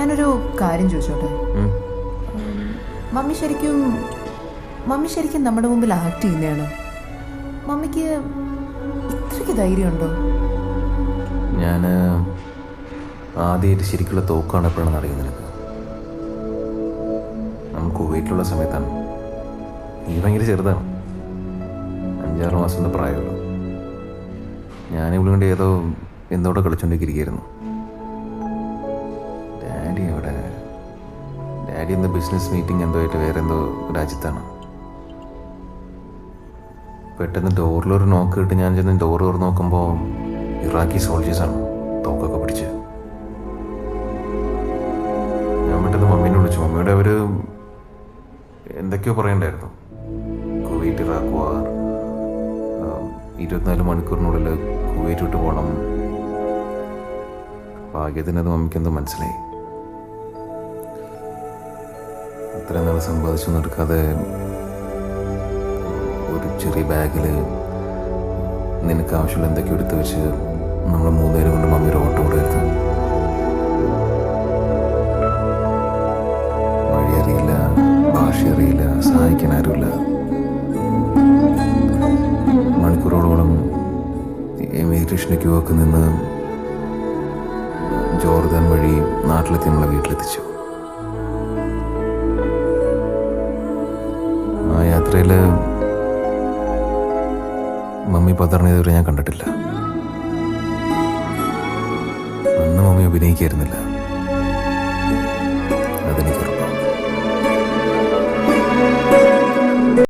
ഞാനൊരു കാര്യം ചോദിച്ചോട്ടെ? മമ്മി ശരിക്കും നമ്മുടെ മുമ്പിൽ ആക്ട് ചെയ്യുന്നതാണ്? മമ്മിക്ക് ഇത്രയ്ക്ക് ധൈര്യമുണ്ടോ? ഞാൻ ആദ്യമായിട്ട് ശരിക്കുള്ള തോക്കാണ് എപ്പോഴാണെന്ന് അറിയുന്നത് നിനക്ക്. നമ്മൾ കുവൈറ്റിലുള്ള സമയത്താണ്. നീ ഭയങ്കര ചെറുതാണ്, 5-6 മാസത്തെ പ്രായമുള്ളൂ. ഞാനിവിടെ കൊണ്ട് എന്തോടെ കളിച്ചുകൊണ്ടിരിക്കുകയായിരുന്നു. ഡാഡി എന്തോ ബിസിനസ് മീറ്റിംഗ് എന്തോ ആയിട്ട് വേറെ എന്തോ രാജ്യത്താണ്. പെട്ടെന്ന് ഡോറിലൊരു നോക്ക് കിട്ടി. ഞാൻ ചെന്ന് ഡോർ തുറന്ന് നോക്കുമ്പോൾ ഇറാഖി സോൾജേഴ്സാണ് തോക്കൊക്കെ പിടിച്ച്. ഞാൻ പെട്ടെന്ന് മമ്മീനെ വിളിച്ചു. മമ്മിയുടെ അവർ എന്തൊക്കെയോ പറയണ്ടായിരുന്നു. കുവൈറ്റ് ഇറാഖ് വാർ, 24 മണിക്കൂറിനുള്ളിൽ കുവൈറ്റ് വിട്ട് പോകണം. ഭാഗ്യത്തിനത് മമ്മിക്കെന്തോ മനസ്സിലായി. ഇത്രയും നാൾ സമ്പാദിച്ചൊന്നും എടുക്കാതെ ഒരു ചെറിയ ബാഗിൽ നിനക്ക് ആവശ്യമുള്ള എന്തൊക്കെയോ എടുത്ത് വെച്ച് നമ്മൾ 3 നേരം കൊണ്ട് മമ്മിയുടെ ഓട്ടോ കൂടെ എടുത്തു. വഴി അറിയില്ല, ഭാഷ അറിയില്ല, സഹായിക്കാൻ ആരുമില്ല. മണിക്കൂറോളം ഇമിഗ്രേഷന് ക്യൂ ഒക്കെ നിന്ന് ജോർദാൻ വഴി നാട്ടിലെത്തി നമ്മളെ വീട്ടിലെത്തിച്ചു. ആ യാത്രയിൽ മമ്മി പതറിഞ്ഞതുവരെ ഞാൻ കണ്ടിട്ടില്ല. അന്ന് മമ്മി അഭിനയിക്കായിരുന്നില്ല, അതെനിക്കറിയാം.